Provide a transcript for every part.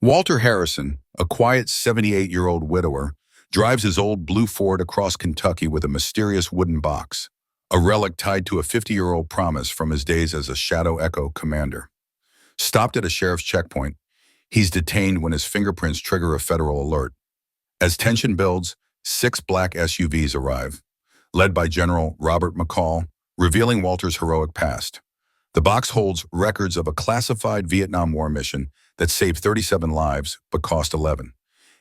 Walter Harrison, a quiet 78-year-old widower, drives his old blue Ford across Kentucky with a mysterious wooden box, a relic tied to a 50-year-old promise from his days as a Shadow Echo commander. Stopped at a sheriff's checkpoint, he's detained when his fingerprints trigger a federal alert. As tension builds, 6 black SUVs arrive, led by General Robert McCall, revealing Walter's heroic past. The box holds records of a classified Vietnam War mission that saved 37 lives but cost 11.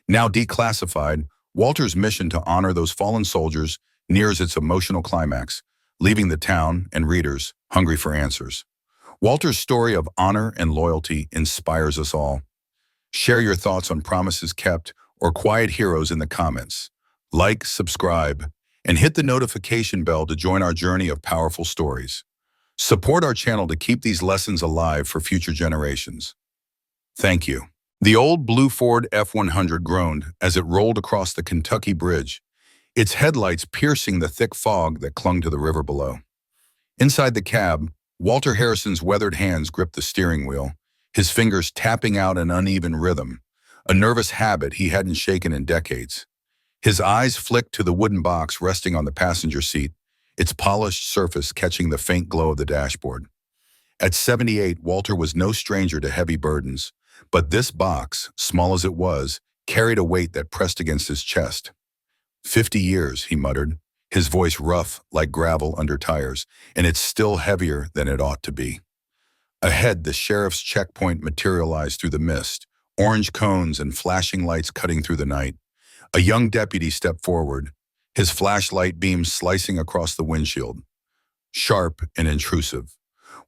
Now declassified, Walter's mission to honor those fallen soldiers nears its emotional climax, leaving the town and readers hungry for answers. Walter's story of honor and loyalty inspires us all. Share your thoughts on promises kept or quiet heroes in the comments. Like, subscribe, and hit the notification bell to join our journey of powerful stories. Support our channel to keep these lessons alive for future generations. Thank you. The old blue Ford F-100 groaned as it rolled across the Kentucky Bridge, its headlights piercing the thick fog that clung to the river below. Inside the cab, Walter Harrison's weathered hands gripped the steering wheel, his fingers tapping out an uneven rhythm, a nervous habit he hadn't shaken in decades. His eyes flicked to the wooden box resting on the passenger seat, its polished surface catching the faint glow of the dashboard. At 78, Walter was no stranger to heavy burdens, but this box, small as it was, carried a weight that pressed against his chest. 50 years, he muttered, his voice rough like gravel under tires, and it's still heavier than it ought to be. Ahead, the sheriff's checkpoint materialized through the mist, orange cones and flashing lights cutting through the night. A young deputy stepped forward, his flashlight beam slicing across the windshield. Sharp and intrusive.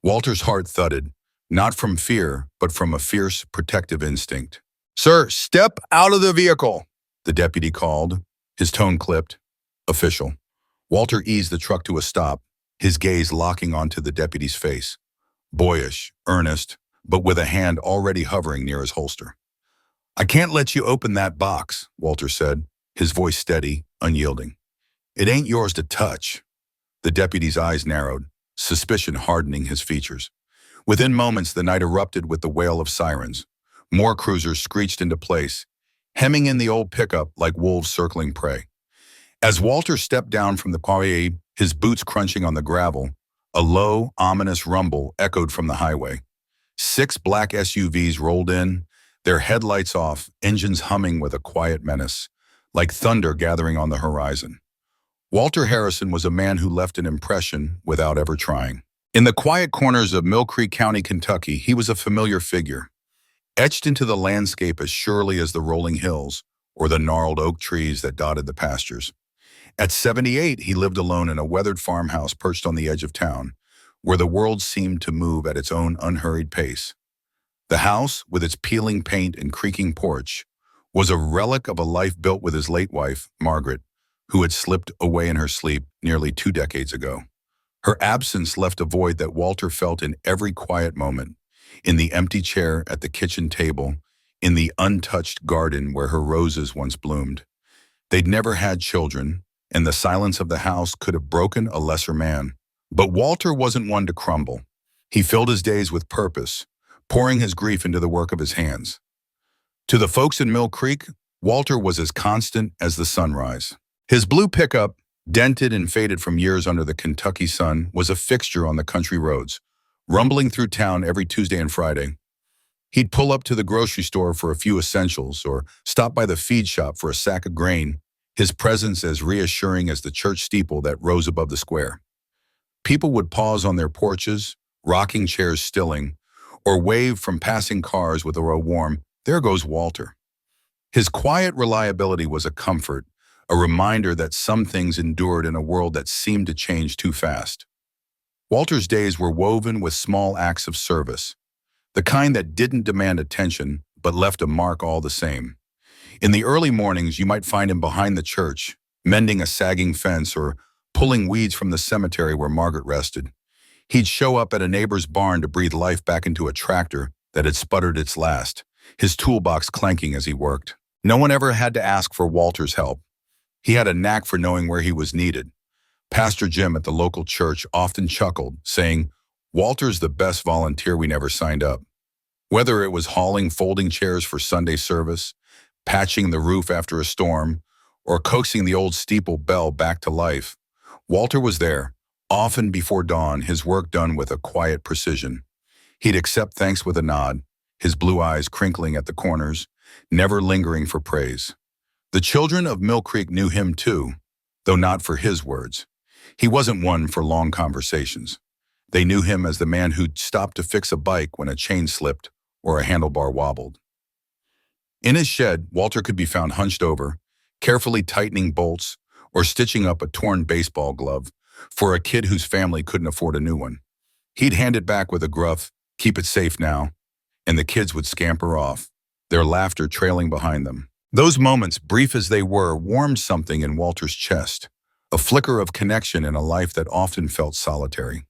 Walter's heart thudded, not from fear, but from a fierce, protective instinct. "Sir, step out of the vehicle," the deputy called, his tone clipped. Official. Walter eased the truck to a stop, his gaze locking onto the deputy's face. Boyish, earnest, but with a hand already hovering near his holster. "I can't let you open that box," Walter said, his voice steady, unyielding. "It ain't yours to touch." The deputy's eyes narrowed, suspicion hardening his features. Within moments, the night erupted with the wail of sirens. More cruisers screeched into place, hemming in the old pickup like wolves circling prey. As Walter stepped down from the pavilion, his boots crunching on the gravel, a low, ominous rumble echoed from the highway. 6 black SUVs rolled in, their headlights off, engines humming with a quiet menace, like thunder gathering on the horizon. Walter Harrison was a man who left an impression without ever trying. In the quiet corners of Mill Creek County, Kentucky, he was a familiar figure, etched into the landscape as surely as the rolling hills or the gnarled oak trees that dotted the pastures. At 78, he lived alone in a weathered farmhouse perched on the edge of town, where the world seemed to move at its own unhurried pace. The house, with its peeling paint and creaking porch, was a relic of a life built with his late wife, Margaret, who had slipped away in her sleep nearly 2 decades ago. Her absence left a void that Walter felt in every quiet moment, in the empty chair at the kitchen table, in the untouched garden where her roses once bloomed. They'd never had children, and the silence of the house could have broken a lesser man. But Walter wasn't one to crumble. He filled his days with purpose, pouring his grief into the work of his hands. To the folks in Mill Creek, Walter was as constant as the sunrise. His blue pickup, dented and faded from years under the Kentucky sun, was a fixture on the country roads, rumbling through town every Tuesday and Friday. He'd pull up to the grocery store for a few essentials or stop by the feed shop for a sack of grain, his presence as reassuring as the church steeple that rose above the square. People would pause on their porches, rocking chairs stilling, or wave from passing cars with a warm, "There goes Walter." His quiet reliability was a comfort, a reminder that some things endured in a world that seemed to change too fast. Walter's days were woven with small acts of service, the kind that didn't demand attention but left a mark all the same. In the early mornings, you might find him behind the church, mending a sagging fence or pulling weeds from the cemetery where Margaret rested. He'd show up at a neighbor's barn to breathe life back into a tractor that had sputtered its last, his toolbox clanking as he worked. No one ever had to ask for Walter's help. He had a knack for knowing where he was needed. Pastor Jim at the local church often chuckled, saying, "Walter's the best volunteer we never signed up." Whether it was hauling folding chairs for Sunday service, patching the roof after a storm, or coaxing the old steeple bell back to life, Walter was there, often before dawn, his work done with a quiet precision. He'd accept thanks with a nod, his blue eyes crinkling at the corners, never lingering for praise. The children of Mill Creek knew him too, though not for his words. He wasn't one for long conversations. They knew him as the man who'd stop to fix a bike when a chain slipped or a handlebar wobbled. In his shed, Walter could be found hunched over, carefully tightening bolts or stitching up a torn baseball glove for a kid whose family couldn't afford a new one. He'd hand it back with a gruff, "Keep it safe now," and the kids would scamper off, their laughter trailing behind them. Those moments, brief as they were, warmed something in Walter's chest, a flicker of connection in a life that often felt solitary.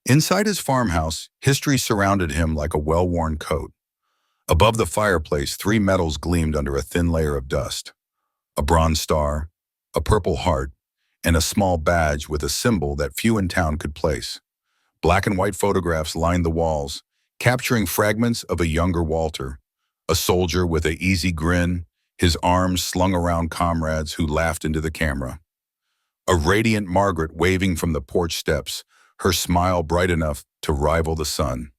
Inside his farmhouse, history surrounded him like a well-worn coat. Above the fireplace, three metals gleamed under a thin layer of dust: a bronze star, a purple heart, and a small badge with a symbol that few in town could place. Black and white photographs lined the walls, capturing fragments of a younger Walter, a soldier with an easy grin, his arms slung around comrades who laughed into the camera. A radiant Margaret waving from the porch steps, her smile bright enough to rival the sun.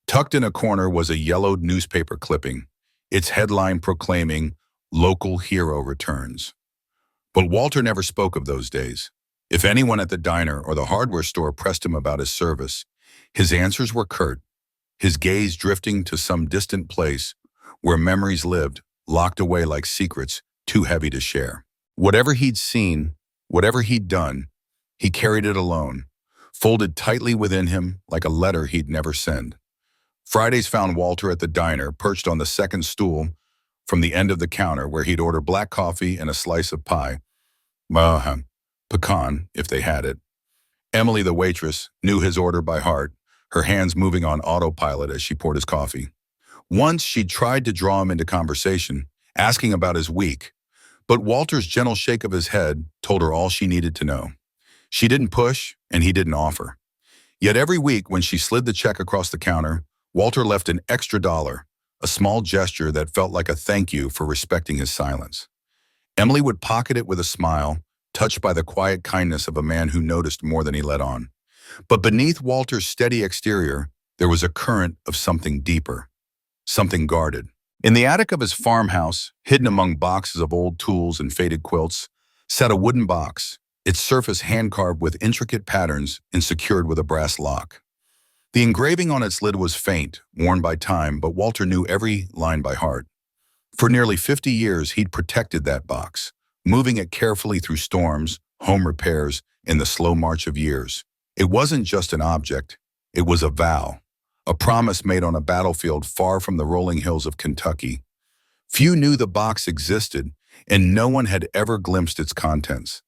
Tucked in a corner was a yellowed newspaper clipping, its headline proclaiming, "Local Hero Returns." But Walter never spoke of those days. If anyone at the diner or the hardware store pressed him about his service, his answers were curt, his gaze drifting to some distant place where memories lived, locked away like secrets too heavy to share. Whatever he'd seen, whatever he'd done, he carried it alone, folded tightly within him like a letter he'd never send. Fridays found Walter at the diner, perched on the second stool from the end of the counter where he'd order black coffee and a slice of pie. Pecan, if they had it. Emily, the waitress, knew his order by heart, her hands moving on autopilot as she poured his coffee. Once she'd tried to draw him into conversation, asking about his week, but Walter's gentle shake of his head told her all she needed to know. She didn't push, and he didn't offer. Yet every week when she slid the check across the counter, Walter left an extra $1, a small gesture that felt like a thank you for respecting his silence. Emily would pocket it with a smile, touched by the quiet kindness of a man who noticed more than he let on. But beneath Walter's steady exterior, there was a current of something deeper, something guarded. In the attic of his farmhouse, hidden among boxes of old tools and faded quilts, sat a wooden box, its surface hand-carved with intricate patterns and secured with a brass lock. The engraving on its lid was faint, worn by time, but Walter knew every line by heart. For nearly 50 years, he'd protected that box, moving it carefully through storms, home repairs, and the slow march of years. It wasn't just an object, it was a vow, a promise made on a battlefield far from the rolling hills of Kentucky. Few knew the box existed, and no one had ever glimpsed its contents.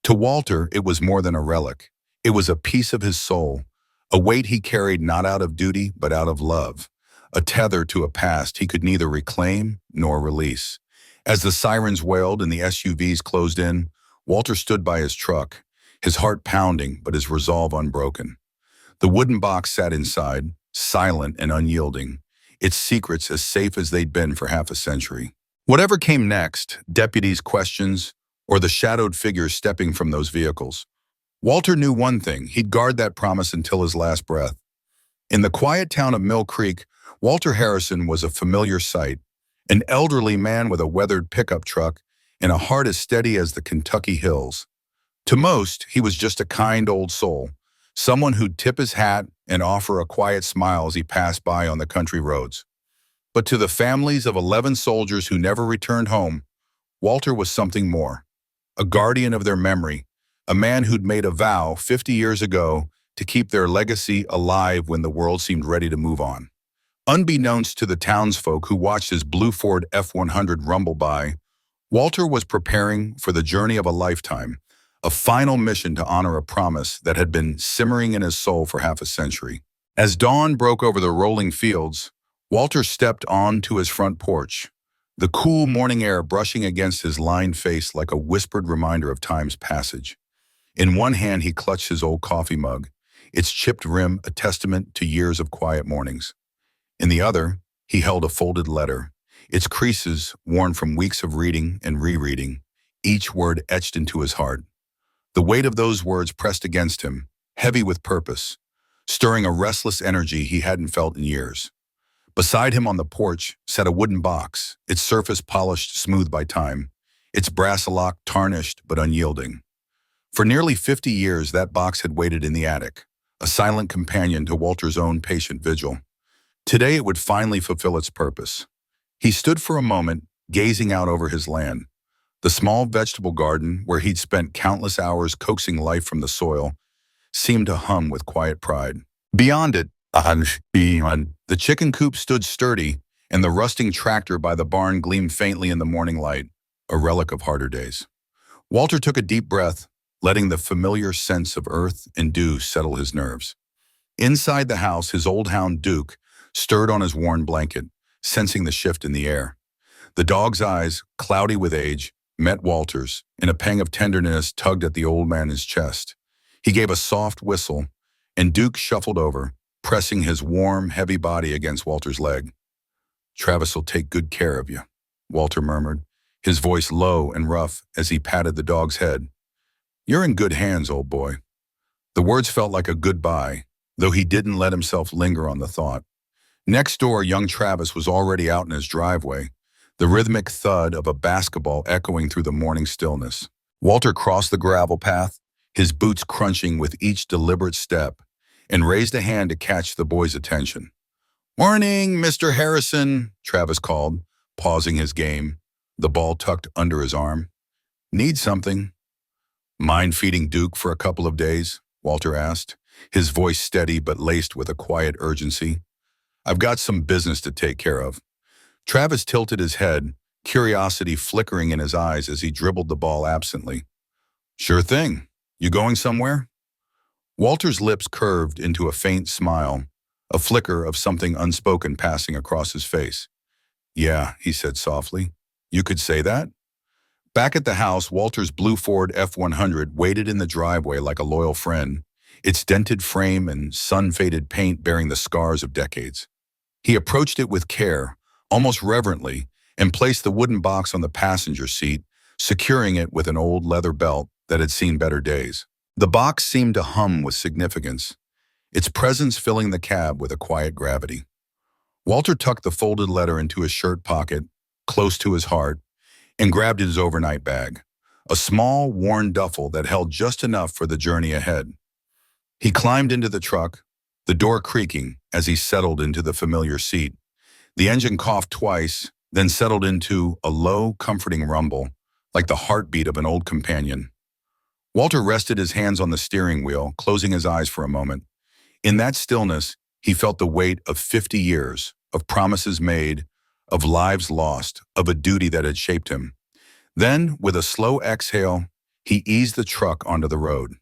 To Walter, it was more than a relic. It was a piece of his soul, a weight he carried not out of duty but out of love, a tether to a past he could neither reclaim nor release. As the sirens wailed and the SUVs closed in, Walter stood by his truck, his heart pounding but his resolve unbroken. The wooden box sat inside, silent and unyielding, its secrets as safe as they'd been for half a century. Whatever came next, deputies' questions, or the shadowed figures stepping from those vehicles, Walter knew one thing: he'd guard that promise until his last breath. In the quiet town of Mill Creek, Walter Harrison was a familiar sight, an elderly man with a weathered pickup truck and a heart as steady as the Kentucky hills. To most, he was just a kind old soul, someone who'd tip his hat and offer a quiet smile as he passed by on the country roads. But to the families of 11 soldiers who never returned home, Walter was something more, a guardian of their memory, a man who'd made a vow 50 years ago to keep their legacy alive when the world seemed ready to move on. Unbeknownst to the townsfolk who watched his blue Ford F-100 rumble by, Walter was preparing for the journey of a lifetime, a final mission to honor a promise that had been simmering in his soul for half a century. As dawn broke over the rolling fields, Walter stepped onto his front porch, the cool morning air brushing against his lined face like a whispered reminder of time's passage. In one hand, he clutched his old coffee mug, its chipped rim a testament to years of quiet mornings. In the other, he held a folded letter, its creases worn from weeks of reading and rereading, each word etched into his heart. The weight of those words pressed against him, heavy with purpose, stirring a restless energy he hadn't felt in years. Beside him on the porch sat a wooden box, its surface polished smooth by time, its brass lock tarnished but unyielding. For nearly 50 years, that box had waited in the attic, a silent companion to Walter's own patient vigil. Today it would finally fulfill its purpose. He stood for a moment, gazing out over his land. The small vegetable garden, where he'd spent countless hours coaxing life from the soil, seemed to hum with quiet pride. Beyond it, the chicken coop stood sturdy, and the rusting tractor by the barn gleamed faintly in the morning light, a relic of harder days. Walter took a deep breath, letting the familiar sense of earth and dew settle his nerves. Inside the house, his old hound Duke stirred on his worn blanket, sensing the shift in the air. The dog's eyes, cloudy with age, met Walter's, and a pang of tenderness tugged at the old man's chest. He gave a soft whistle, and Duke shuffled over, pressing his warm, heavy body against Walter's leg. "Travis will take good care of you," Walter murmured, his voice low and rough as he patted the dog's head. "You're in good hands, old boy." The words felt like a goodbye, though he didn't let himself linger on the thought. Next door, young Travis was already out in his driveway, the rhythmic thud of a basketball echoing through the morning stillness. Walter crossed the gravel path, his boots crunching with each deliberate step, and raised a hand to catch the boy's attention. "Morning, Mr. Harrison," Travis called, pausing his game, the ball tucked under his arm. "Need something?" "Mind feeding Duke for a couple of days?" Walter asked, his voice steady but laced with a quiet urgency. "I've got some business to take care of." Travis tilted his head, curiosity flickering in his eyes as he dribbled the ball absently. "Sure thing. You going somewhere?" Walter's lips curved into a faint smile, a flicker of something unspoken passing across his face. "Yeah," he said softly. "You could say that?" Back at the house, Walter's blue Ford F-100 waited in the driveway like a loyal friend, its dented frame and sun-faded paint bearing the scars of decades. He approached it with care, almost reverently, and placed the wooden box on the passenger seat, securing it with an old leather belt that had seen better days. The box seemed to hum with significance, its presence filling the cab with a quiet gravity. Walter tucked the folded letter into his shirt pocket, close to his heart, and grabbed his overnight bag, a small, worn duffel that held just enough for the journey ahead. He climbed into the truck, the door creaking as he settled into the familiar seat. The engine coughed twice, then settled into a low, comforting rumble, like the heartbeat of an old companion. Walter rested his hands on the steering wheel, closing his eyes for a moment. In that stillness, he felt the weight of 50 years, of promises made, of lives lost, of a duty that had shaped him. Then, with a slow exhale, he eased the truck onto the road.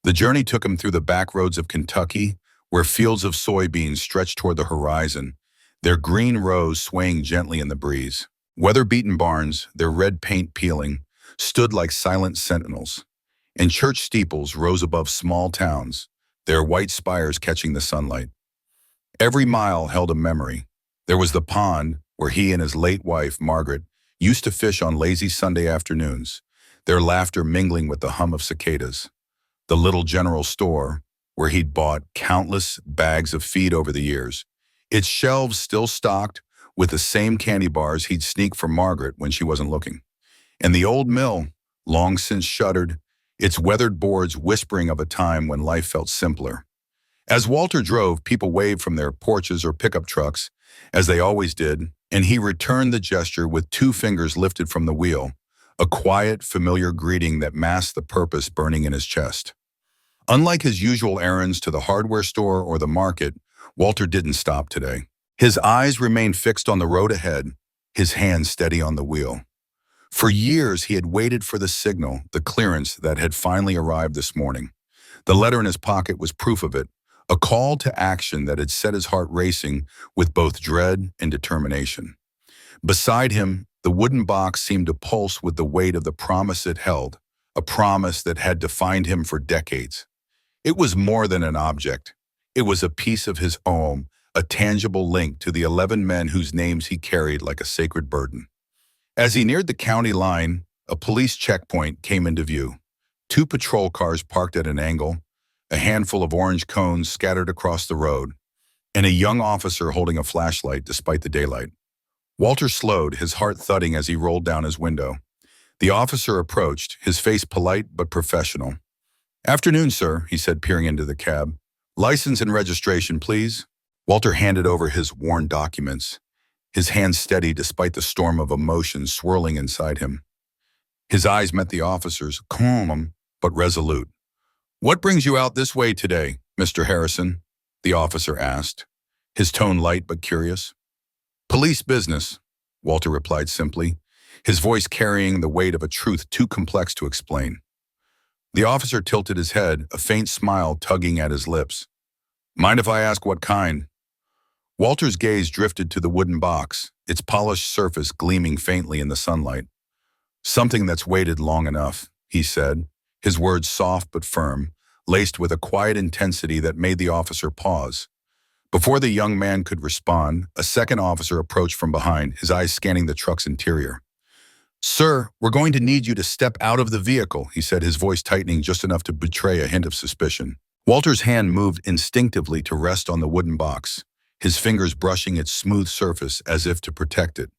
The journey took him through the back roads of Kentucky, where fields of soybeans stretched toward the horizon, their green rows swaying gently in the breeze. Weather-beaten barns, their red paint peeling, stood like silent sentinels, and church steeples rose above small towns, their white spires catching the sunlight. Every mile held a memory. There was the pond where he and his late wife, Margaret, used to fish on lazy Sunday afternoons, their laughter mingling with the hum of cicadas. The little general store, where he'd bought countless bags of feed over the years, its shelves still stocked with the same candy bars he'd sneak from Margaret when she wasn't looking. And the old mill, long since shuttered, its weathered boards whispering of a time when life felt simpler. As Walter drove, people waved from their porches or pickup trucks, as they always did, and he returned the gesture with 2 fingers lifted from the wheel, a quiet, familiar greeting that masked the purpose burning in his chest. Unlike his usual errands to the hardware store or the market, Walter didn't stop today. His eyes remained fixed on the road ahead, his hands steady on the wheel. For years, he had waited for the signal, the clearance that had finally arrived this morning. The letter in his pocket was proof of it, a call to action that had set his heart racing with both dread and determination. Beside him, the wooden box seemed to pulse with the weight of the promise it held, a promise that had defined him for decades. It was more than an object. It was a piece of his home, a tangible link to the 11 men whose names he carried like a sacred burden. As he neared the county line, a police checkpoint came into view. Two patrol cars parked at an angle, a handful of orange cones scattered across the road, and a young officer holding a flashlight despite the daylight. Walter slowed, his heart thudding as he rolled down his window. The officer approached, his face polite but professional. "Afternoon, sir," he said, peering into the cab. "License and registration, please." Walter handed over his worn documents, his hands steady despite the storm of emotion swirling inside him. His eyes met the officer's, calm but resolute. "What brings you out this way today, Mr. Harrison?" the officer asked, his tone light but curious. "Police business," Walter replied simply, his voice carrying the weight of a truth too complex to explain. The officer tilted his head, a faint smile tugging at his lips. "Mind if I ask what kind?" Walter's gaze drifted to the wooden box, its polished surface gleaming faintly in the sunlight. "Something that's waited long enough," he said, his words soft but firm, laced with a quiet intensity that made the officer pause. Before the young man could respond, a second officer approached from behind, his eyes scanning the truck's interior. "Sir, we're going to need you to step out of the vehicle," he said, his voice tightening just enough to betray a hint of suspicion. Walter's hand moved instinctively to rest on the wooden box, his fingers brushing its smooth surface as if to protect it.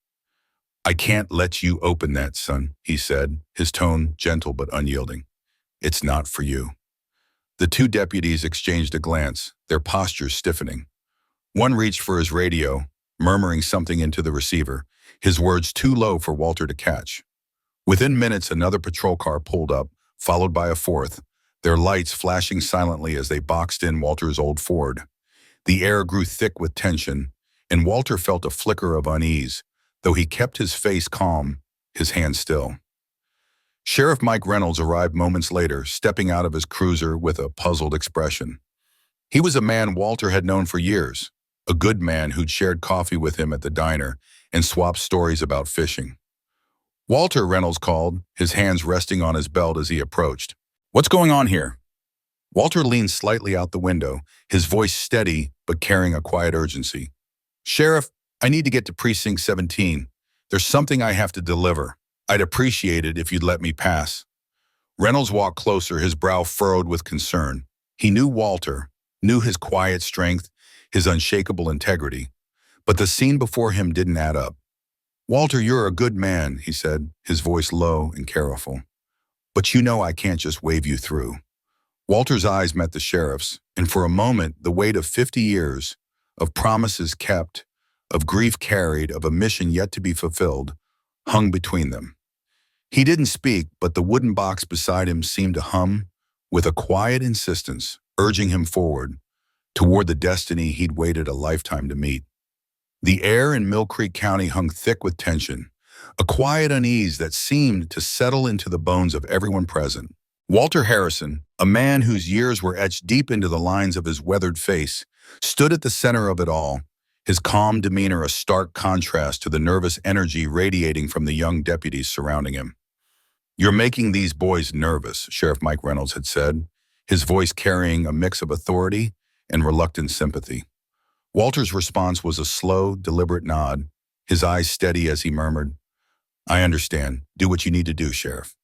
"I can't let you open that, son," he said, his tone gentle but unyielding. "It's not for you." The two deputies exchanged a glance, their postures stiffening. One reached for his radio, murmuring something into the receiver, his words too low for Walter to catch. Within minutes, another patrol car pulled up, followed by a fourth, their lights flashing silently as they boxed in Walter's old Ford. The air grew thick with tension, and Walter felt a flicker of unease, though he kept his face calm, his hands still. Sheriff Mike Reynolds arrived moments later, stepping out of his cruiser with a puzzled expression. He was a man Walter had known for years, a good man who'd shared coffee with him at the diner and swapped stories about fishing. "Walter," Reynolds called, his hands resting on his belt as he approached. "What's going on here?" Walter leaned slightly out the window, his voice steady but carrying a quiet urgency. "Sheriff, I need to get to Precinct 17. There's something I have to deliver. I'd appreciate it if you'd let me pass." Reynolds walked closer, his brow furrowed with concern. He knew Walter, knew his quiet strength, his unshakable integrity, but the scene before him didn't add up. "Walter, you're a good man," he said, his voice low and careful. "But you know I can't just wave you through." Walter's eyes met the sheriff's, and for a moment, the weight of 50 years, of promises kept, of grief carried, of a mission yet to be fulfilled, hung between them. He didn't speak, but the wooden box beside him seemed to hum with a quiet insistence, urging him forward, toward the destiny he'd waited a lifetime to meet. The air in Mill Creek County hung thick with tension, a quiet unease that seemed to settle into the bones of everyone present. Walter Harrison, a man whose years were etched deep into the lines of his weathered face, stood at the center of it all, his calm demeanor a stark contrast to the nervous energy radiating from the young deputies surrounding him. "You're making these boys nervous," Sheriff Mike Reynolds had said, his voice carrying a mix of authority and reluctant sympathy. Walter's response was a slow, deliberate nod, his eyes steady as he murmured, "I understand. Do what you need to do, Sheriff."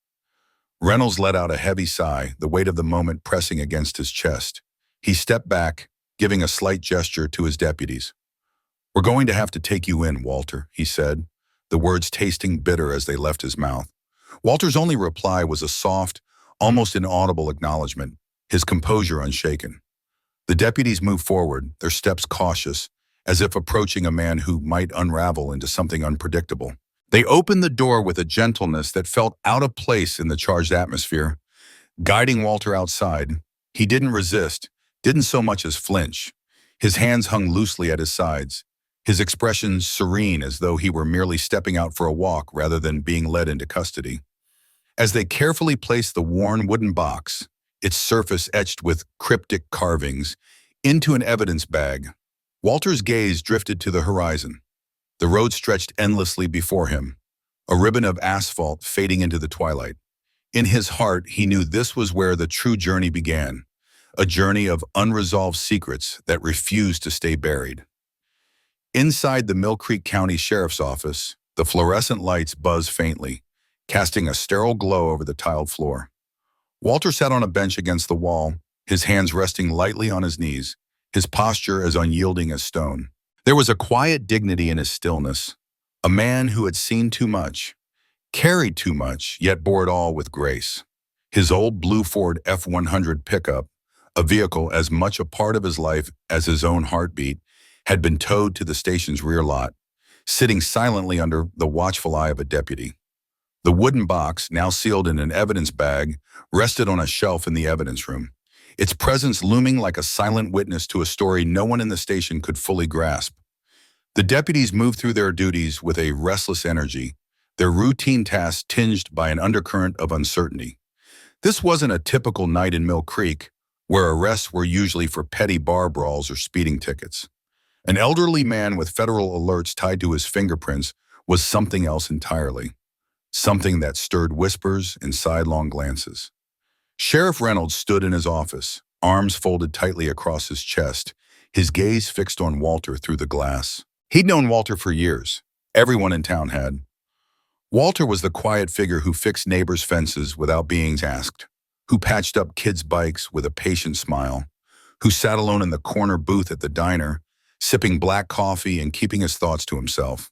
Reynolds let out a heavy sigh, the weight of the moment pressing against his chest. He stepped back, giving a slight gesture to his deputies. "We're going to have to take you in, Walter," he said, the words tasting bitter as they left his mouth. Walter's only reply was a soft, almost inaudible acknowledgement, his composure unshaken. The deputies moved forward, their steps cautious, as if approaching a man who might unravel into something unpredictable. They opened the door with a gentleness that felt out of place in the charged atmosphere. Guiding Walter outside, he didn't resist, didn't so much as flinch. His hands hung loosely at his sides, his expression serene as though he were merely stepping out for a walk rather than being led into custody. As they carefully placed the worn wooden box, its surface etched with cryptic carvings, into an evidence bag, Walter's gaze drifted to the horizon. The road stretched endlessly before him, a ribbon of asphalt fading into the twilight. In his heart, he knew this was where the true journey began, a journey of unresolved secrets that refused to stay buried. Inside the Mill Creek County Sheriff's Office, the fluorescent lights buzz faintly, casting a sterile glow over the tiled floor. Walter sat on a bench against the wall, his hands resting lightly on his knees, his posture as unyielding as stone. There was a quiet dignity in his stillness, a man who had seen too much, carried too much, yet bore it all with grace. His old blue Ford F-100 pickup, a vehicle as much a part of his life as his own heartbeat, had been towed to the station's rear lot, sitting silently under the watchful eye of a deputy. The wooden box, now sealed in an evidence bag, rested on a shelf in the evidence room, its presence looming like a silent witness to a story no one in the station could fully grasp. The deputies moved through their duties with a restless energy, their routine tasks tinged by an undercurrent of uncertainty. This wasn't a typical night in Mill Creek, where arrests were usually for petty bar brawls or speeding tickets. An elderly man with federal alerts tied to his fingerprints was something else entirely, something that stirred whispers and sidelong glances. Sheriff Reynolds stood in his office, arms folded tightly across his chest, his gaze fixed on Walter through the glass. He'd known Walter for years. Everyone in town had. Walter was the quiet figure who fixed neighbors' fences without being asked, who patched up kids' bikes with a patient smile, who sat alone in the corner booth at the diner, sipping black coffee and keeping his thoughts to himself.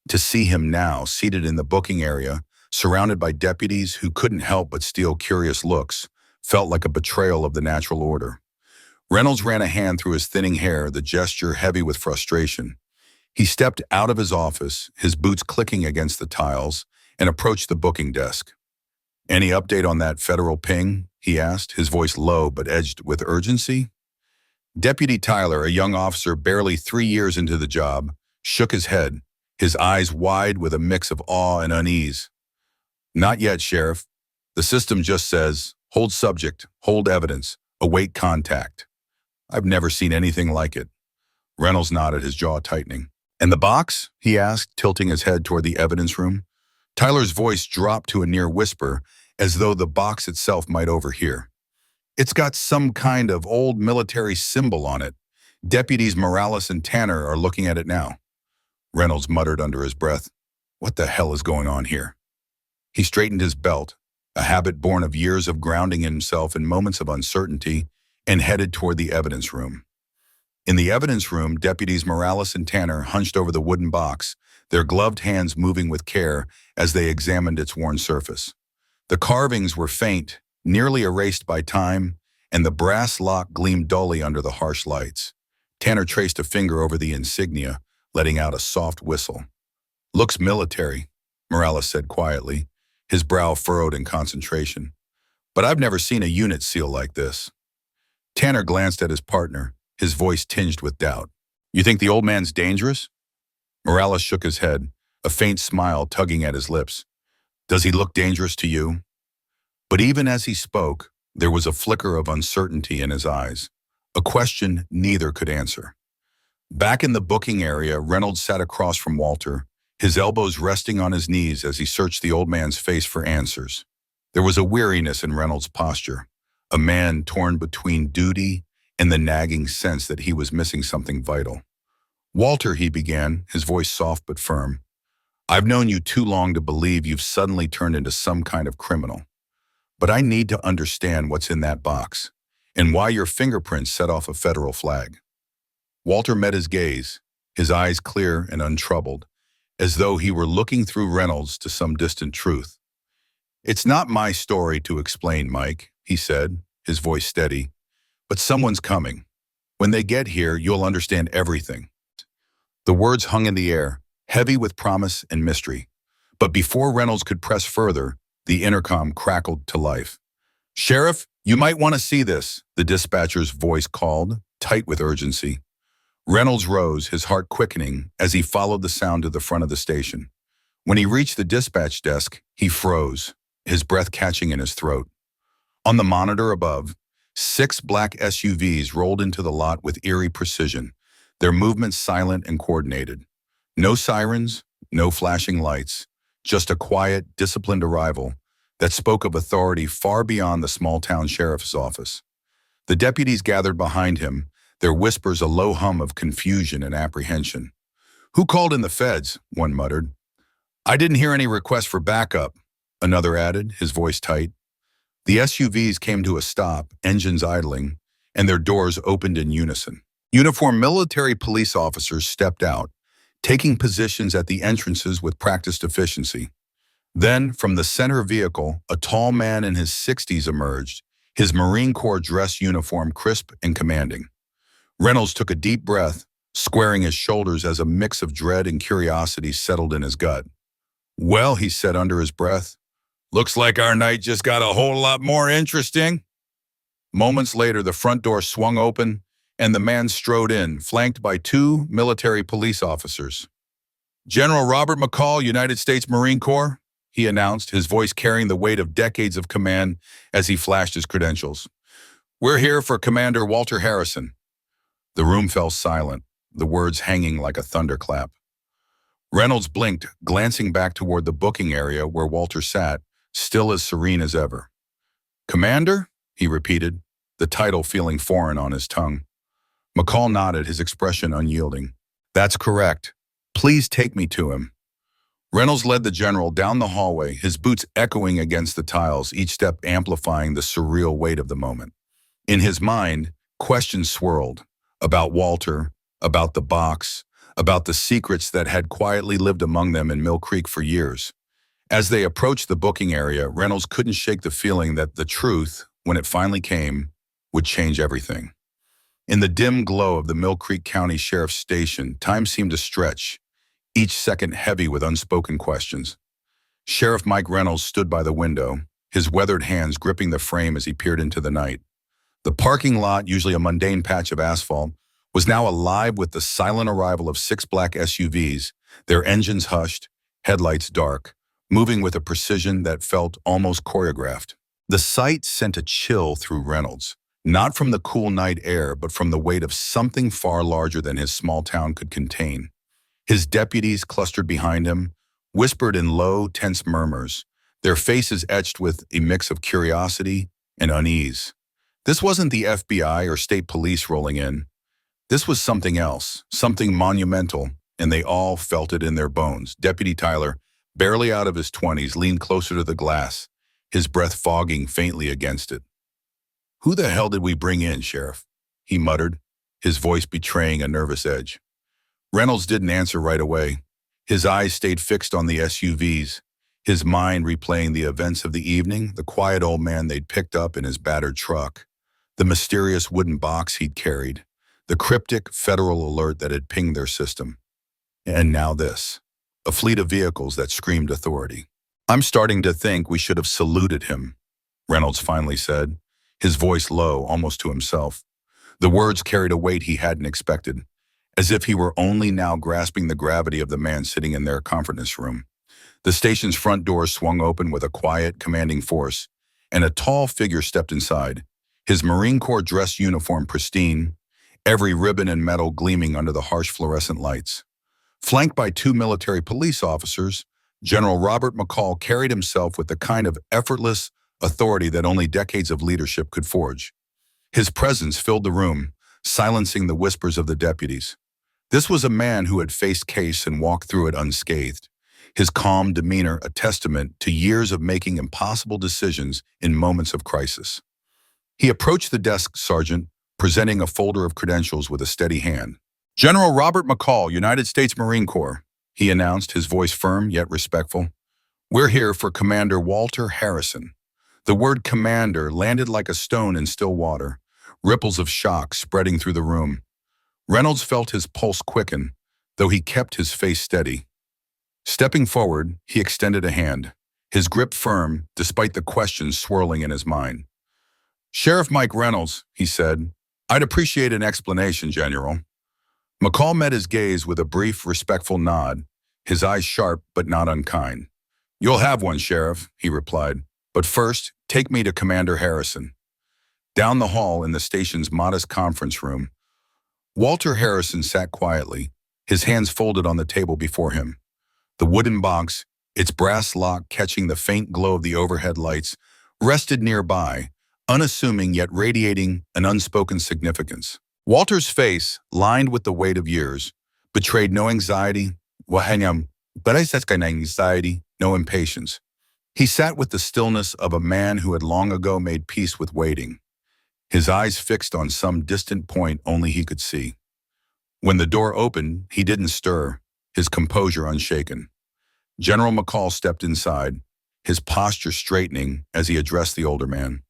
To see him now, seated in the booking area, surrounded by deputies who couldn't help but steal curious looks, felt like a betrayal of the natural order. Reynolds ran a hand through his thinning hair, the gesture heavy with frustration. He stepped out of his office, his boots clicking against the tiles, and approached the booking desk. "Any update on that federal ping?" he asked, his voice low but edged with urgency. Deputy Tyler, a young officer barely 3 years into the job, shook his head, his eyes wide with a mix of awe and unease. "Not yet, Sheriff. The system just says, hold subject, hold evidence, await contact." "I've never seen anything like it." Reynolds nodded, his jaw tightening. "And the box?" he asked, tilting his head toward the evidence room. Tyler's voice dropped to a near whisper, as though the box itself might overhear. "It's got some kind of old military symbol on it. Deputies Morales and Tanner are looking at it now." Reynolds muttered under his breath, "What the hell is going on here?" He straightened his belt, a habit born of years of grounding himself in moments of uncertainty, and headed toward the evidence room. In the evidence room, deputies Morales and Tanner hunched over the wooden box, their gloved hands moving with care as they examined its worn surface. The carvings were faint, nearly erased by time, and the brass lock gleamed dully under the harsh lights. Tanner traced a finger over the insignia, letting out a soft whistle. "Looks military," Morales said quietly, his brow furrowed in concentration. "But I've never seen a unit seal like this." Tanner glanced at his partner, his voice tinged with doubt. "You think the old man's dangerous?" Morales shook his head, a faint smile tugging at his lips. "Does he look dangerous to you?" But even as he spoke, there was a flicker of uncertainty in his eyes, a question neither could answer. Back in the booking area, Reynolds sat across from Walter, his elbows resting on his knees as he searched the old man's face for answers. There was a weariness in Reynolds' posture, a man torn between duty and the nagging sense that he was missing something vital. "Walter," he began, his voice soft but firm, "I've known you too long to believe you've suddenly turned into some kind of criminal. But I need to understand what's in that box, and why your fingerprints set off a federal flag." Walter met his gaze, his eyes clear and untroubled, as though he were looking through Reynolds to some distant truth. "It's not my story to explain, Mike," he said, his voice steady, "but someone's coming. When they get here, you'll understand everything." The words hung in the air, heavy with promise and mystery. But before Reynolds could press further, the intercom crackled to life. "Sheriff, you might want to see this," the dispatcher's voice called, tight with urgency. Reynolds rose, his heart quickening, as he followed the sound to the front of the station. When he reached the dispatch desk, he froze, his breath catching in his throat. On the monitor above, 6 black SUVs rolled into the lot with eerie precision, their movements silent and coordinated. No sirens, no flashing lights, just a quiet, disciplined arrival that spoke of authority far beyond the small-town sheriff's office. The deputies gathered behind him, their whispers a low hum of confusion and apprehension. "Who called in the feds?" one muttered. "I didn't hear any request for backup," another added, his voice tight. The SUVs came to a stop, engines idling, and their doors opened in unison. Uniformed military police officers stepped out, taking positions at the entrances with practiced efficiency. Then, from the center vehicle, a tall man in his 60s emerged, his Marine Corps dress uniform crisp and commanding. Reynolds took a deep breath, squaring his shoulders as a mix of dread and curiosity settled in his gut. "Well," he said under his breath, "looks like our night just got a whole lot more interesting." Moments later, the front door swung open, and the man strode in, flanked by two military police officers. "General Robert McCall, United States Marine Corps," he announced, his voice carrying the weight of decades of command as he flashed his credentials. "We're here for Commander Walter Harrison." The room fell silent, the words hanging like a thunderclap. Reynolds blinked, glancing back toward the booking area where Walter sat, still as serene as ever. "Commander?" he repeated, the title feeling foreign on his tongue. McCall nodded, his expression unyielding. "That's correct. Please take me to him." Reynolds led the general down the hallway, his boots echoing against the tiles, each step amplifying the surreal weight of the moment. In his mind, questions swirled about Walter, about the box, about the secrets that had quietly lived among them in Mill Creek for years. As they approached the booking area, Reynolds couldn't shake the feeling that the truth, when it finally came, would change everything. In the dim glow of the Mill Creek County Sheriff's Station, time seemed to stretch, each second heavy with unspoken questions. Sheriff Mike Reynolds stood by the window, his weathered hands gripping the frame as he peered into the night. The parking lot, usually a mundane patch of asphalt, was now alive with the silent arrival of 6 black SUVs, their engines hushed, headlights dark, moving with a precision that felt almost choreographed. The sight sent a chill through Reynolds, not from the cool night air, but from the weight of something far larger than his small town could contain. His deputies clustered behind him, whispered in low, tense murmurs, their faces etched with a mix of curiosity and unease. This wasn't the FBI or state police rolling in. This was something else, something monumental, and they all felt it in their bones. Deputy Tyler, barely out of his 20s, leaned closer to the glass, his breath fogging faintly against it. "Who the hell did we bring in, Sheriff?" he muttered, his voice betraying a nervous edge. Reynolds didn't answer right away. His eyes stayed fixed on the SUVs, his mind replaying the events of the evening, the quiet old man they'd picked up in his battered truck, the mysterious wooden box he'd carried, the cryptic federal alert that had pinged their system. And now this, a fleet of vehicles that screamed authority. "I'm starting to think we should have saluted him," Reynolds finally said, his voice low, almost to himself. The words carried a weight he hadn't expected, as if he were only now grasping the gravity of the man sitting in their conference room. The station's front door swung open with a quiet, commanding force, and a tall figure stepped inside, his Marine Corps dress uniform pristine, every ribbon and medal gleaming under the harsh fluorescent lights. Flanked by 2 military police officers, General Robert McCall carried himself with the kind of effortless authority that only decades of leadership could forge. His presence filled the room, silencing the whispers of the deputies. This was a man who had faced case and walked through it unscathed, his calm demeanor a testament to years of making impossible decisions in moments of crisis. He approached the desk sergeant, presenting a folder of credentials with a steady hand. "General Robert McCall, United States Marine Corps," he announced, his voice firm yet respectful. "We're here for Commander Walter Harrison." The word commander landed like a stone in still water, ripples of shock spreading through the room. Reynolds felt his pulse quicken, though he kept his face steady. Stepping forward, he extended a hand, his grip firm despite the questions swirling in his mind. "Sheriff Mike Reynolds," he said, "I'd appreciate an explanation, General." McCall met his gaze with a brief, respectful nod, his eyes sharp but not unkind. "You'll have one, Sheriff," he replied. "But first, take me to Commander Harrison." Down the hall in the station's modest conference room, Walter Harrison sat quietly, his hands folded on the table before him. The wooden box, its brass lock catching the faint glow of the overhead lights, rested nearby, unassuming yet radiating an unspoken significance. Walter's face, lined with the weight of years, betrayed no anxiety, but I said kind of anxiety, no impatience. He sat with the stillness of a man who had long ago made peace with waiting, his eyes fixed on some distant point only he could see. When the door opened, he didn't stir, his composure unshaken. General McCall stepped inside, his posture straightening as he addressed the older man.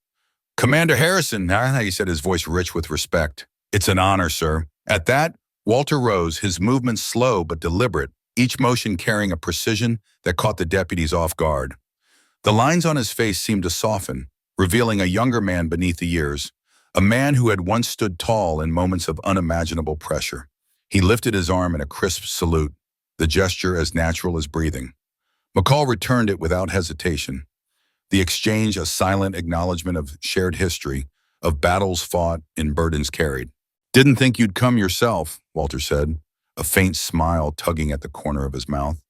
"Commander Harrison," he said, his voice rich with respect. "It's an honor, sir." At that, Walter rose, his movements slow but deliberate, each motion carrying a precision that caught the deputies off guard. The lines on his face seemed to soften, revealing a younger man beneath the years, a man who had once stood tall in moments of unimaginable pressure. He lifted his arm in a crisp salute, the gesture as natural as breathing. McCall returned it without hesitation, the exchange a silent acknowledgement of shared history, of battles fought and burdens carried. "Didn't think you'd come yourself," Walter said, a faint smile tugging at the corner of his mouth.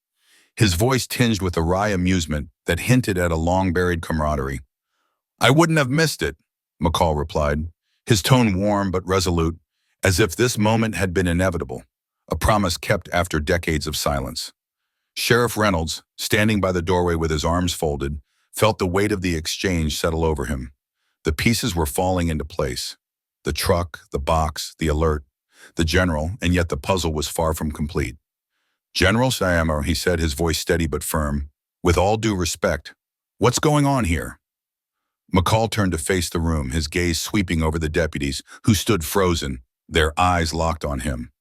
His voice tinged with a wry amusement that hinted at a long-buried camaraderie. "I wouldn't have missed it," McCall replied, his tone warm but resolute, as if this moment had been inevitable, a promise kept after decades of silence. Sheriff Reynolds, standing by the doorway with his arms folded, felt the weight of the exchange settle over him. The pieces were falling into place. The truck, the box, the alert, the general, and yet the puzzle was far from complete. "General Siammer," he said, his voice steady but firm, "with all due respect, what's going on here?" McCall turned to face the room, his gaze sweeping over the deputies, who stood frozen, their eyes locked on him.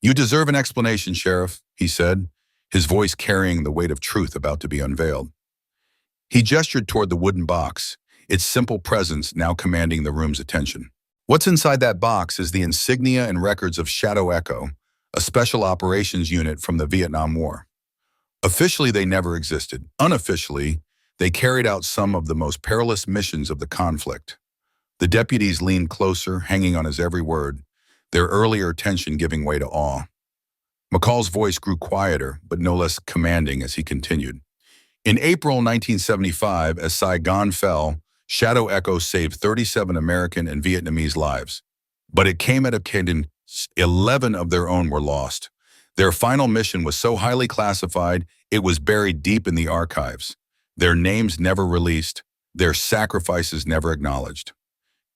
"You deserve an explanation, Sheriff," he said, his voice carrying the weight of truth about to be unveiled. He gestured toward the wooden box, its simple presence now commanding the room's attention. What's inside that box is the insignia and records of Shadow Echo, a special operations unit from the Vietnam War. Officially, they never existed. Unofficially, they carried out some of the most perilous missions of the conflict. The deputies leaned closer, hanging on his every word, their earlier tension giving way to awe. McCall's voice grew quieter, but no less commanding as he continued. In April 1975, as Saigon fell, Shadow Echo saved 37 American and Vietnamese lives. But it came at a cadence. 11 of their own were lost. Their final mission was so highly classified, it was buried deep in the archives. Their names never released, their sacrifices never acknowledged.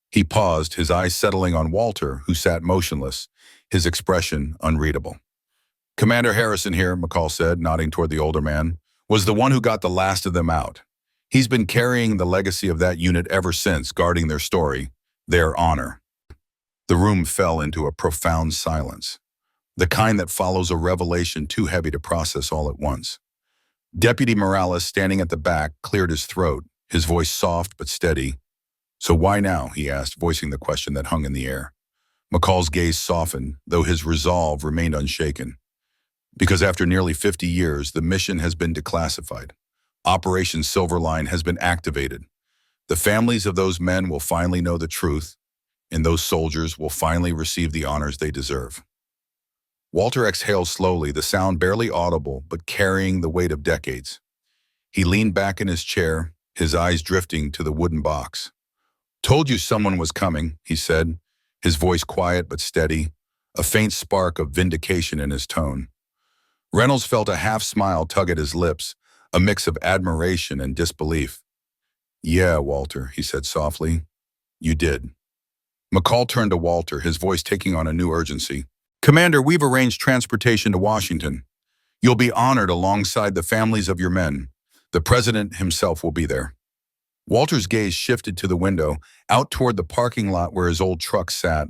He paused, his eyes settling on Walter, who sat motionless, his expression unreadable. "Commander Harrison here," McCall said, nodding toward the older man, "was the one who got the last of them out. He's been carrying the legacy of that unit ever since, guarding their story, their honor." The room fell into a profound silence, the kind that follows a revelation too heavy to process all at once. Deputy Morales, standing at the back, cleared his throat, his voice soft but steady. "So why now?" he asked, voicing the question that hung in the air. McCall's gaze softened, though his resolve remained unshaken. "Because after nearly 50 years, the mission has been declassified. Operation Silverline has been activated. The families of those men will finally know the truth, and those soldiers will finally receive the honors they deserve." Walter exhaled slowly, the sound barely audible, but carrying the weight of decades. He leaned back in his chair, his eyes drifting to the wooden box. "Told you someone was coming," he said, his voice quiet but steady, a faint spark of vindication in his tone. Reynolds felt a half-smile tug at his lips, a mix of admiration and disbelief. "Yeah, Walter," he said softly, "you did." McCall turned to Walter, his voice taking on a new urgency. "Commander, we've arranged transportation to Washington. You'll be honored alongside the families of your men. The president himself will be there." Walter's gaze shifted to the window, out toward the parking lot where his old truck sat,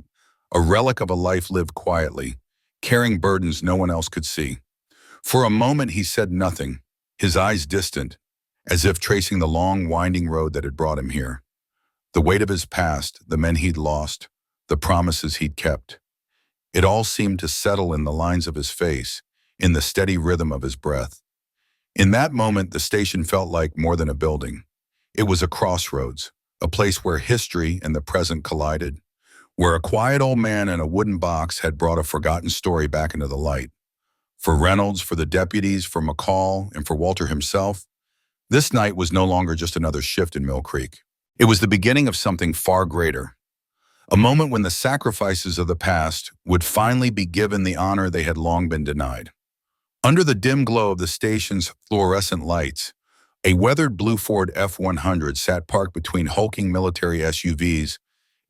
a relic of a life lived quietly, carrying burdens no one else could see. For a moment he said nothing, his eyes distant, as if tracing the long, winding road that had brought him here. The weight of his past, the men he'd lost, the promises he'd kept. It all seemed to settle in the lines of his face, in the steady rhythm of his breath. In that moment, the station felt like more than a building. It was a crossroads, a place where history and the present collided, where a quiet old man in a wooden box had brought a forgotten story back into the light. For Reynolds, for the deputies, for McCall, and for Walter himself, this night was no longer just another shift in Mill Creek. It was the beginning of something far greater, A moment when the sacrifices of the past would finally be given the honor they had long been denied. Under the dim glow of the station's fluorescent lights, a weathered blue Ford F-100 sat parked between hulking military SUVs,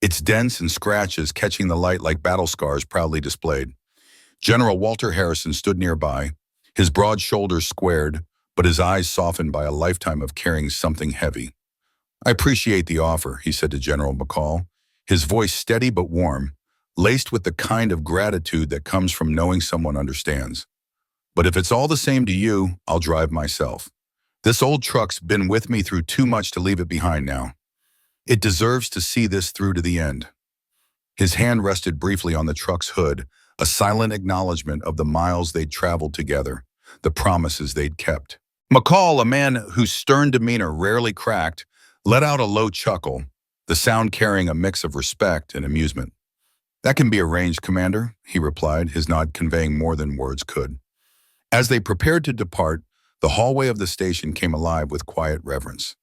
its dents and scratches catching the light like battle scars proudly displayed. General Walter Harrison stood nearby, his broad shoulders squared, but his eyes softened by a lifetime of carrying something heavy. "I appreciate the offer," he said to General McCall, his voice steady but warm, laced with the kind of gratitude that comes from knowing someone understands. "But if it's all the same to you, I'll drive myself. This old truck's been with me through too much to leave it behind now. It deserves to see this through to the end." His hand rested briefly on the truck's hood, a silent acknowledgement of the miles they'd traveled together, the promises they'd kept. McCall, a man whose stern demeanor rarely cracked, let out a low chuckle, the sound carrying a mix of respect and amusement. "That can be arranged, Commander," he replied, his nod conveying more than words could. As they prepared to depart, the hallway of the station came alive with quiet reverence.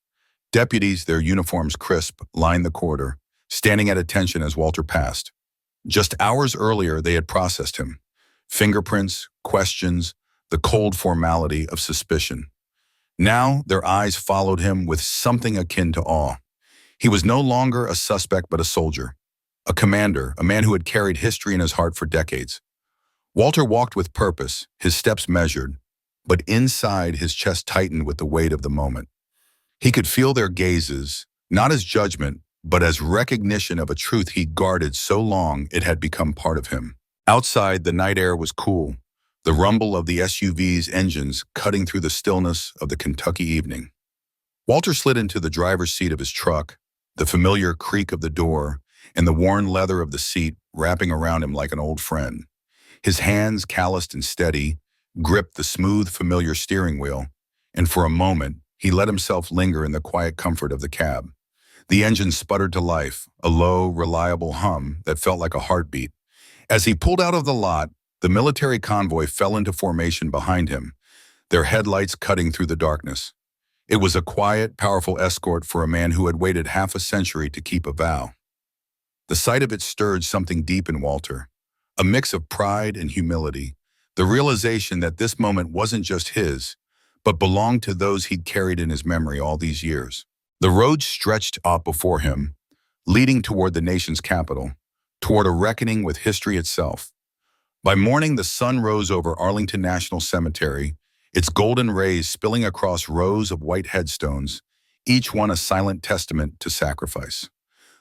Deputies, their uniforms crisp, lined the corridor, standing at attention as Walter passed. Just hours earlier, they had processed him. Fingerprints, questions, the cold formality of suspicion. Now, their eyes followed him with something akin to awe. He was no longer a suspect but a soldier, a commander, a man who had carried history in his heart for decades. Walter walked with purpose, his steps measured, but inside his chest tightened with the weight of the moment. He could feel their gazes, not as judgment, but as recognition of a truth he guarded so long it had become part of him. Outside, the night air was cool, the rumble of the SUV's engines cutting through the stillness of the Kentucky evening. Walter slid into the driver's seat of his truck, the familiar creak of the door, and the worn leather of the seat wrapping around him like an old friend. His hands, calloused and steady, gripped the smooth, familiar steering wheel, and for a moment, he let himself linger in the quiet comfort of the cab. The engine sputtered to life, a low, reliable hum that felt like a heartbeat. As he pulled out of the lot, the military convoy fell into formation behind him, their headlights cutting through the darkness. It was a quiet, powerful escort for a man who had waited half a century to keep a vow. The sight of it stirred something deep in Walter, a mix of pride and humility, the realization that this moment wasn't just his, but belonged to those he'd carried in his memory all these years. The road stretched out before him, leading toward the nation's capital, toward a reckoning with history itself. By morning, the sun rose over Arlington National Cemetery, its golden rays spilling across rows of white headstones, each one a silent testament to sacrifice.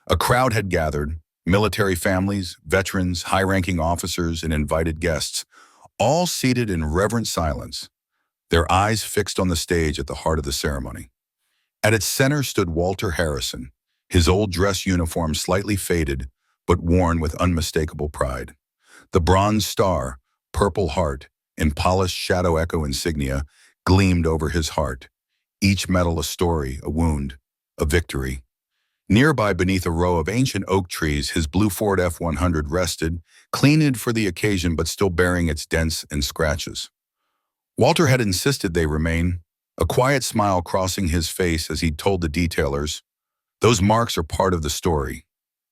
A crowd had gathered, military families, veterans, high-ranking officers, and invited guests, all seated in reverent silence, their eyes fixed on the stage at the heart of the ceremony. At its center stood Walter Harrison, his old dress uniform slightly faded, but worn with unmistakable pride. The bronze star, purple heart, and polished shadow echo insignia gleamed over his heart, each medal a story, a wound, a victory. Nearby, beneath a row of ancient oak trees, his blue Ford F-100 rested, cleaned for the occasion but still bearing its dents and scratches. Walter had insisted they remain, a quiet smile crossing his face as he told the detailers, "Those marks are part of the story.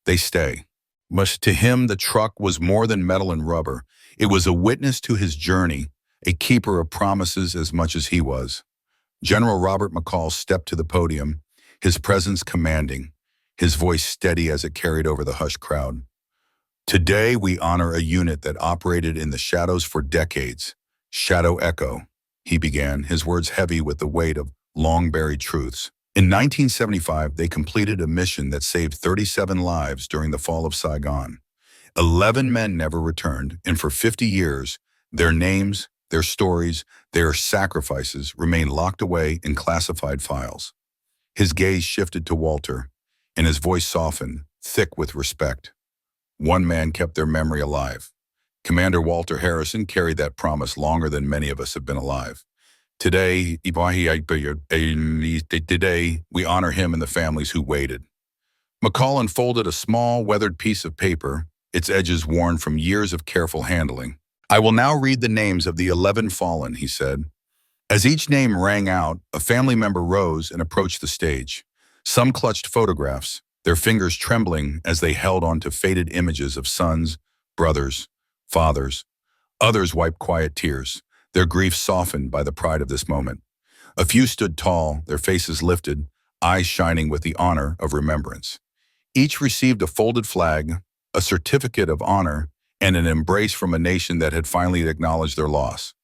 They stay." But to him, the truck was more than metal and rubber. It was a witness to his journey, a keeper of promises as much as he was. General Robert McCall stepped to the podium, his presence commanding, his voice steady as it carried over the hushed crowd. "Today, we honor a unit that operated in the shadows for decades. Shadow Echo," he began, his words heavy with the weight of long-buried truths. In 1975, they completed a mission that saved 37 lives during the fall of Saigon. 11 men never returned, and for 50 years, their names, their stories, their sacrifices remain locked away in classified files. His gaze shifted to Walter, and his voice softened, thick with respect. One man kept their memory alive. Commander Walter Harrison carried that promise longer than many of us have been alive. Today, we honor him and the families who waited. McCall unfolded a small, weathered piece of paper, its edges worn from years of careful handling. "I will now read the names of the 11 fallen," he said. As each name rang out, a family member rose and approached the stage. Some clutched photographs, their fingers trembling as they held onto faded images of sons, brothers, fathers. Others wiped quiet tears, their grief softened by the pride of this moment. A few stood tall, their faces lifted, eyes shining with the honor of remembrance. Each received a folded flag, a certificate of honor, and an embrace from a nation that had finally acknowledged their loss.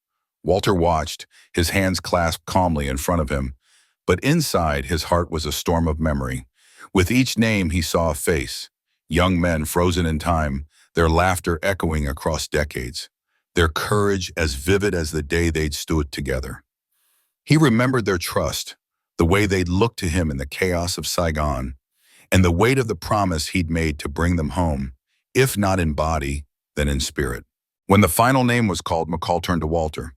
Walter watched, his hands clasped calmly in front of him, but inside his heart was a storm of memory. With each name he saw a face, young men frozen in time, their laughter echoing across decades, their courage as vivid as the day they'd stood together. He remembered their trust, the way they'd looked to him in the chaos of Saigon, and the weight of the promise he'd made to bring them home, if not in body, then in spirit. When the final name was called, McCall turned to Walter.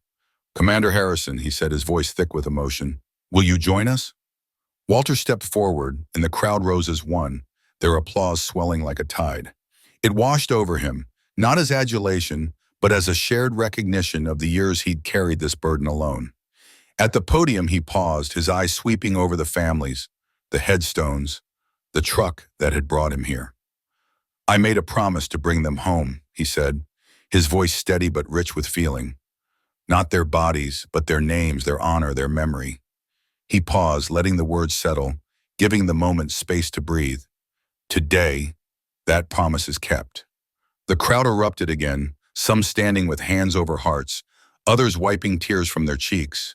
"Commander Harrison," he said, his voice thick with emotion, "will you join us?" Walter stepped forward, and the crowd rose as one, their applause swelling like a tide. It washed over him, not as adulation, but as a shared recognition of the years he'd carried this burden alone. At the podium he paused, his eyes sweeping over the families, the headstones, the truck that had brought him here. "I made a promise to bring them home," he said, his voice steady but rich with feeling. "Not their bodies, but their names, their honor, their memory." He paused, letting the words settle, giving the moment space to breathe. Today, that promise is kept. The crowd erupted again, some standing with hands over hearts, others wiping tears from their cheeks.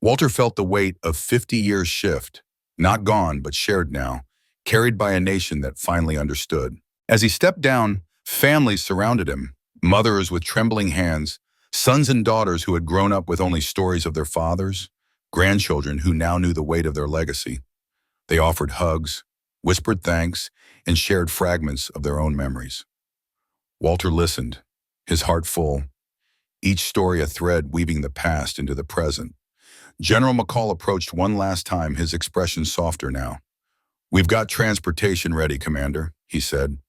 Walter felt the weight of 50 years' shift, not gone but shared now, carried by a nation that finally understood. As he stepped down, families surrounded him, mothers with trembling hands, sons and daughters who had grown up with only stories of their fathers, grandchildren who now knew the weight of their legacy. They offered hugs, whispered thanks, and shared fragments of their own memories. Walter listened, his heart full, each story a thread weaving the past into the present. General McCall approached one last time, his expression softer now. "We've got transportation ready, Commander," he said.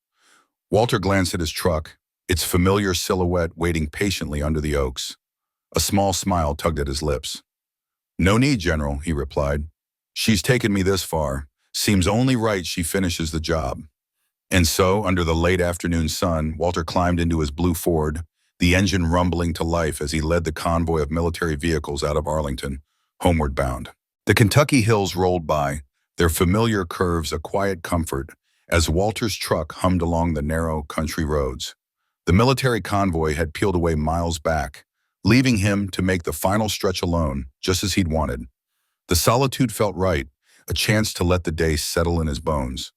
Walter glanced at his truck, its familiar silhouette waiting patiently under the oaks. A small smile tugged at his lips. "No need, General," he replied. "She's taken me this far. Seems only right she finishes the job." And so, under the late afternoon sun, Walter climbed into his blue Ford, the engine rumbling to life as he led the convoy of military vehicles out of Arlington, homeward bound. The Kentucky hills rolled by, their familiar curves a quiet comfort, as Walter's truck hummed along the narrow country roads. The military convoy had peeled away miles back, leaving him to make the final stretch alone, just as he'd wanted. The solitude felt right, a chance to let the day settle in his bones.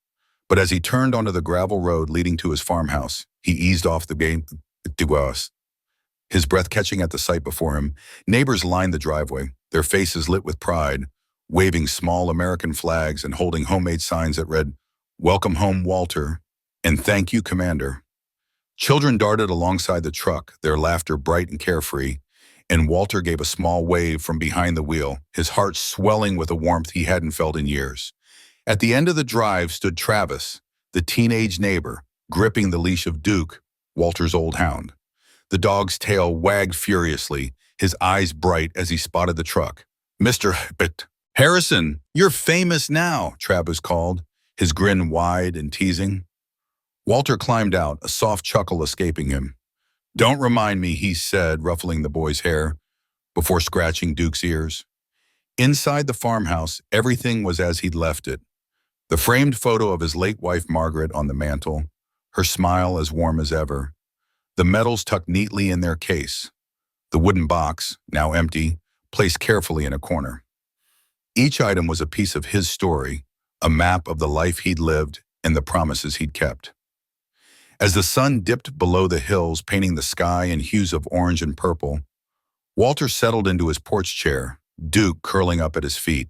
But as he turned onto the gravel road leading to his farmhouse, he eased off the gate, his breath catching at the sight before him. Neighbors lined the driveway, their faces lit with pride, waving small American flags and holding homemade signs that read, "Welcome home, Walter," and "Thank you, Commander." Children darted alongside the truck, their laughter bright and carefree, and Walter gave a small wave from behind the wheel, his heart swelling with a warmth he hadn't felt in years. At the end of the drive stood Travis, the teenage neighbor, gripping the leash of Duke, Walter's old hound. The dog's tail wagged furiously, his eyes bright as he spotted the truck. "Mr. Harrison, you're famous now," Travis called, his grin wide and teasing. Walter climbed out, a soft chuckle escaping him. "Don't remind me," he said, ruffling the boy's hair, before scratching Duke's ears. Inside the farmhouse, everything was as he'd left it. The framed photo of his late wife Margaret on the mantel, her smile as warm as ever. The medals tucked neatly in their case. The wooden box, now empty, placed carefully in a corner. Each item was a piece of his story, a map of the life he'd lived and the promises he'd kept. As the sun dipped below the hills, painting the sky in hues of orange and purple, Walter settled into his porch chair, Duke curling up at his feet.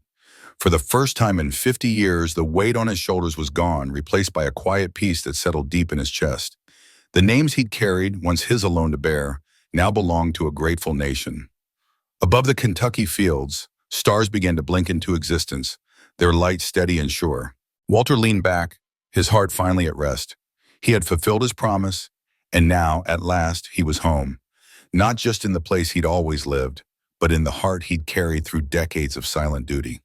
For the first time in 50 years, the weight on his shoulders was gone, replaced by a quiet peace that settled deep in his chest. The names he'd carried, once his alone to bear, now belonged to a grateful nation. Above the Kentucky fields, stars began to blink into existence, their light steady and sure. Walter leaned back, his heart finally at rest. He had fulfilled his promise, and now, at last, he was home. Not just in the place he'd always lived, but in the heart he'd carried through decades of silent duty.